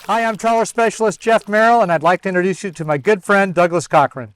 Hi, I'm trawler specialist Jeff Merrill, and I'd like to introduce you to my good friend Douglas Cochran.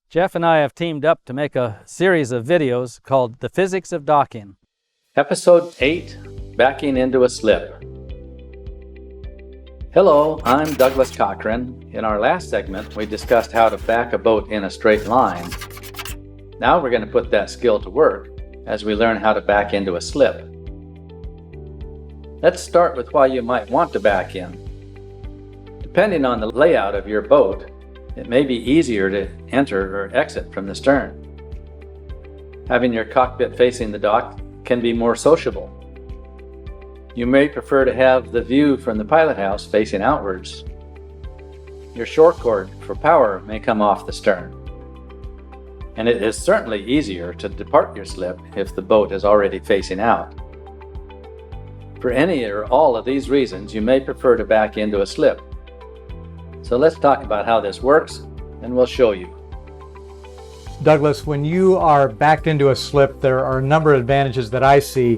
Jeff and I have teamed up to make a series of videos called The Physics of Docking. Episode 8, Backing into a Slip. Hello, I'm Douglas Cochran. In our last segment, we discussed how to back a boat in a straight line. Now we're going to put that skill to work as we learn how to back into a slip. Let's start with why you might want to back in. Depending on the layout of your boat, it may be easier to enter or exit from the stern. Having your cockpit facing the dock can be more sociable. You may prefer to have the view from the pilot house facing outwards. Your shore cord for power may come off the stern. And it is certainly easier to depart your slip if the boat is already facing out. For any or all of these reasons, you may prefer to back into a slip. So let's talk about how this works, and we'll show you. Douglas, when you are backed into a slip, there are a number of advantages that I see.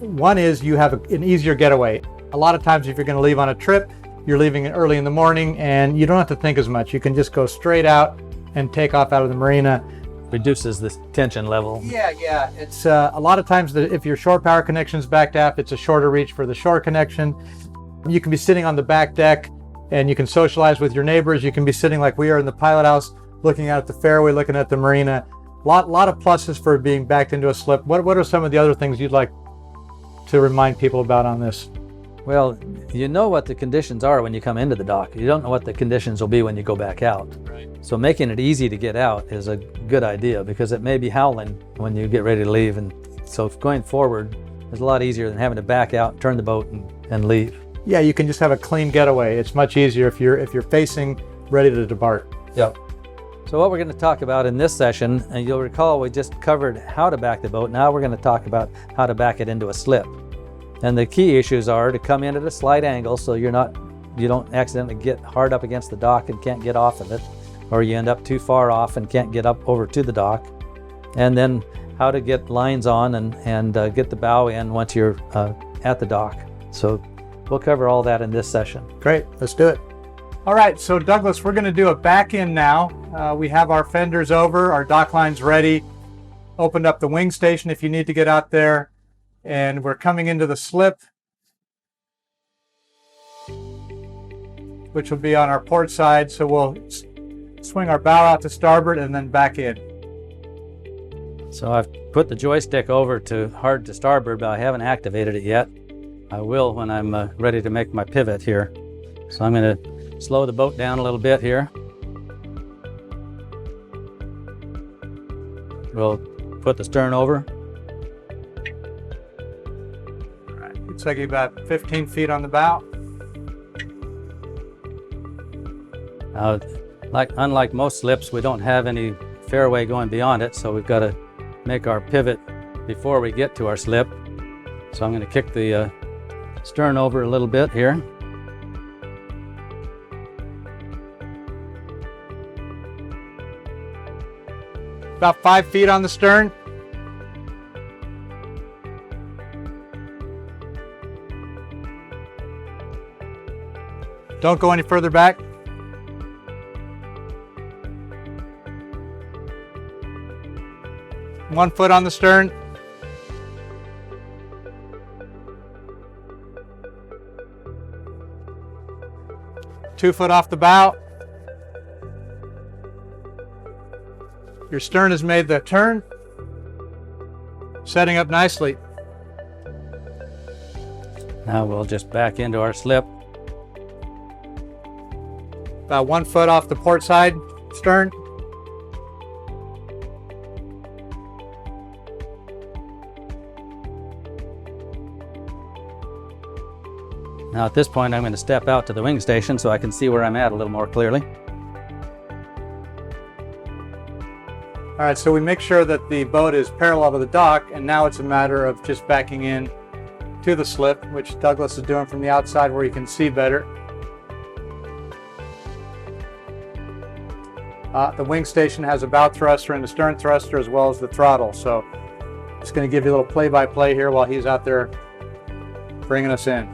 One is you have an easier getaway. A lot of times if you're going to leave on a trip, you're leaving early in the morning and you don't have to think as much. You can just go straight out and take off out of the marina. Reduces the tension level. Yeah. It's a lot of times that if your shore power connection is backed up, it's a shorter reach for the shore connection. You can be sitting on the back deck and you can socialize with your neighbors. You can be sitting like we are in the pilot house, looking out at the fairway, looking at the marina. Lot of pluses for being backed into a slip. What are some of the other things you'd like to remind people about on this? Well, you know what the conditions are when you come into the dock. You don't know what the conditions will be when you go back out. Right. So making it easy to get out is a good idea because it may be howling when you get ready to leave. And so going forward is a lot easier than having to back out, turn the boat and leave. Yeah, you can just have a clean getaway. It's much easier if you're facing ready to depart. Yep. So what we're going to talk about in this session, and you'll recall we just covered how to back the boat. Now we're going to talk about how to back it into a slip. And the key issues are to come in at a slight angle so you don't accidentally get hard up against the dock and can't get off of it, or you end up too far off and can't get up over to the dock. And then how to get lines on and get the bow in once you're at the dock. So we'll cover all that in this session. Great, let's do it. All right, so Douglas, we're going to do a back in now. We have our fenders over, our dock lines ready, opened up the wing station if you need to get out there, and we're coming into the slip, which will be on our port side. So we'll swing our bow out to starboard and then back in. So I've put the joystick over to hard to starboard, but I haven't activated it yet. I will when I'm ready to make my pivot here. So I'm going to slow the boat down a little bit here. We'll put the stern over. All right, it's like about 15 feet on the bow. Now, unlike most slips, we don't have any fairway going beyond it, so we've got to make our pivot before we get to our slip. So I'm going to kick the stern over a little bit here. About 5 feet on the stern. Don't go any further back. One foot on the stern. Two foot off the bow. Your stern has made the turn, setting up nicely. Now we'll just back into our slip. About 1 foot off the port side stern. Now at this point I'm going to step out to the wing station so I can see where I'm at a little more clearly. All right, so we make sure that the boat is parallel to the dock, and now it's a matter of just backing in to the slip, which Douglas is doing from the outside where you can see better. The wing station has a bow thruster and a stern thruster as well as the throttle, so just going to give you a little play-by-play here while he's out there bringing us in.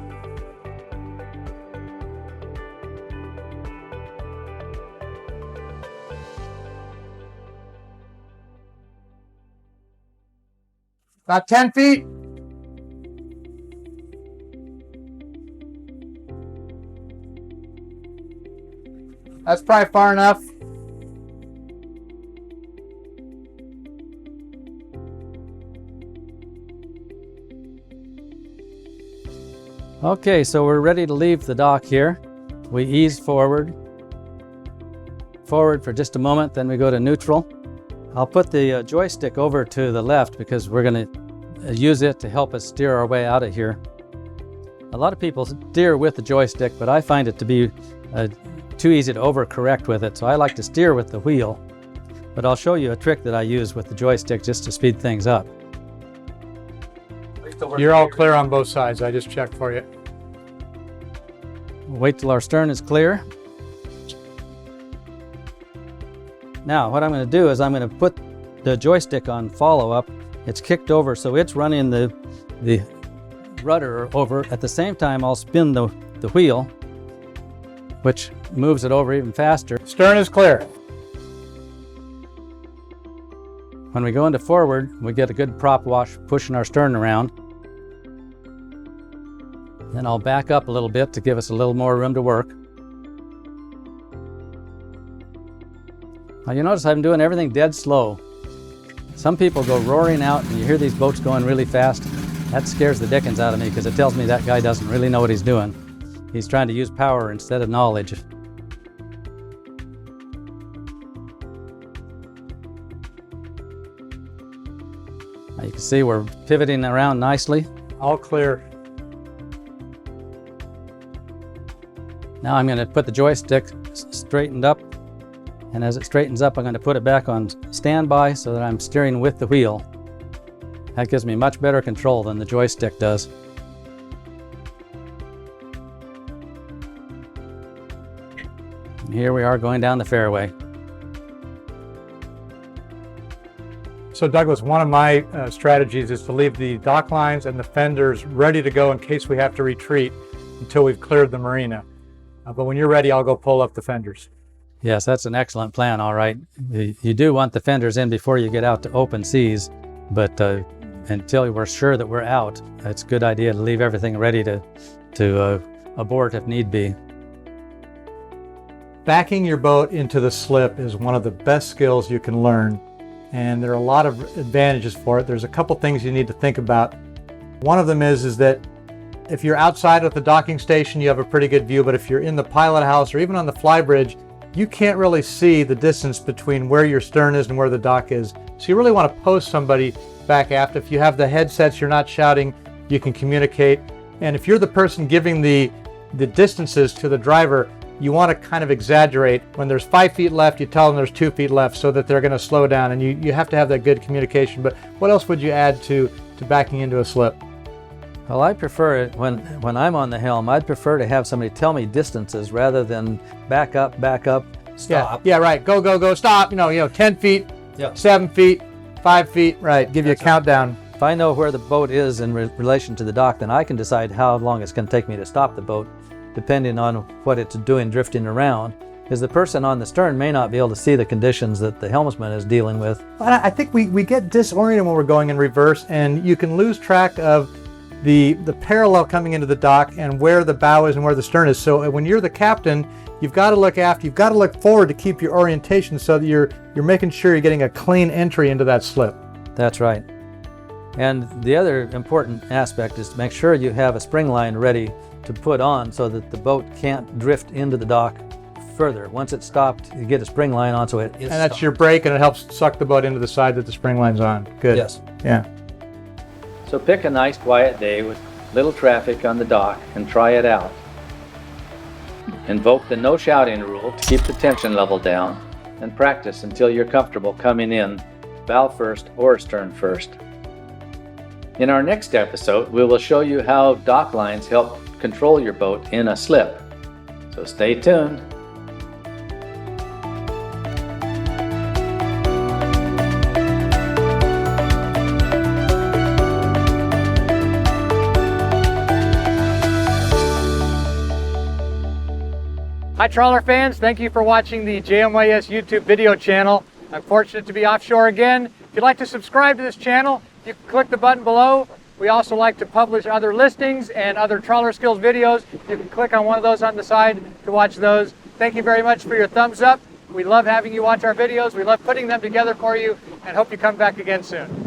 About 10 feet. That's probably far enough. Okay, so we're ready to leave the dock here. We ease forward for just a moment, then we go to neutral. I'll put the joystick over to the left because we're going to use it to help us steer our way out of here. A lot of people steer with the joystick, but I find it to be too easy to overcorrect with it, so I like to steer with the wheel. But I'll show you a trick that I use with the joystick just to speed things up. You're all clear on both sides. I just checked for you. Wait till our stern is clear. Now, what I'm going to do is I'm going to put the joystick on follow-up. It's kicked over, so it's running the rudder over. At the same time, I'll spin the wheel, which moves it over even faster. Stern is clear. When we go into forward, we get a good prop wash pushing our stern around. Then I'll back up a little bit to give us a little more room to work. Now you notice I'm doing everything dead slow. Some people go roaring out and you hear these boats going really fast. That scares the dickens out of me because it tells me that guy doesn't really know what he's doing. He's trying to use power instead of knowledge. Now you can see we're pivoting around nicely. All clear. Now I'm going to put the joystick straightened up, and as it straightens up I'm going to put it back on standby so that I'm steering with the wheel. That gives me much better control than the joystick does. And here we are going down the fairway. So Douglas, one of my strategies is to leave the dock lines and the fenders ready to go in case we have to retreat until we've cleared the marina. But when you're ready, I'll go pull up the fenders. Yes, that's an excellent plan, all right. You do want the fenders in before you get out to open seas, but until we're sure that we're out, it's a good idea to leave everything ready to abort if need be. Backing your boat into the slip is one of the best skills you can learn, and there are a lot of advantages for it. There's a couple things you need to think about. One of them is that if you're outside at the docking station, you have a pretty good view, but if you're in the pilot house or even on the flybridge, you can't really see the distance between where your stern is and where the dock is. So you really want to post somebody back aft. If you have the headsets, you're not shouting, you can communicate. And if you're the person giving the distances to the driver, you want to kind of exaggerate. When there's 5 feet left, you tell them there's 2 feet left so that they're going to slow down, and you have to have that good communication. But what else would you add to backing into a slip? Well, I prefer it when I'm on the helm, I'd prefer to have somebody tell me distances rather than back up, stop. Yeah, right. Go, stop. 10 feet, Yeah. 7 feet, 5 feet. Right. Give you a countdown. If I know where the boat is in relation to the dock, then I can decide how long it's going to take me to stop the boat, depending on what it's doing drifting around. Because the person on the stern may not be able to see the conditions that the helmsman is dealing with. I think we get disoriented when we're going in reverse, and you can lose track of the parallel coming into the dock and where the bow is and where the stern is. So when you're the captain, you've got to look aft, you've got to look forward to keep your orientation so that you're making sure you're getting a clean entry into that slip. That's right. And the other important aspect is to make sure you have a spring line ready to put on so that the boat can't drift into the dock further. Once it's stopped, you get a spring line on so it is And that's stopped. your brake, and it helps suck the boat into the side that the spring line's on. Good. Yes. Yeah. So pick a nice quiet day with little traffic on the dock and try it out. Invoke the no shouting rule to keep the tension level down, and practice until you're comfortable coming in bow first or stern first. In our next episode, we will show you how dock lines help control your boat in a slip. So stay tuned. Hi trawler fans, thank you for watching the JMYS YouTube video channel. I'm fortunate to be offshore again. If you'd like to subscribe to this channel, you can click the button below. We also like to publish other listings and other trawler skills videos. You can click on one of those on the side to watch those. Thank you very much for your thumbs up. We love having you watch our videos. We love putting them together for you and hope you come back again soon.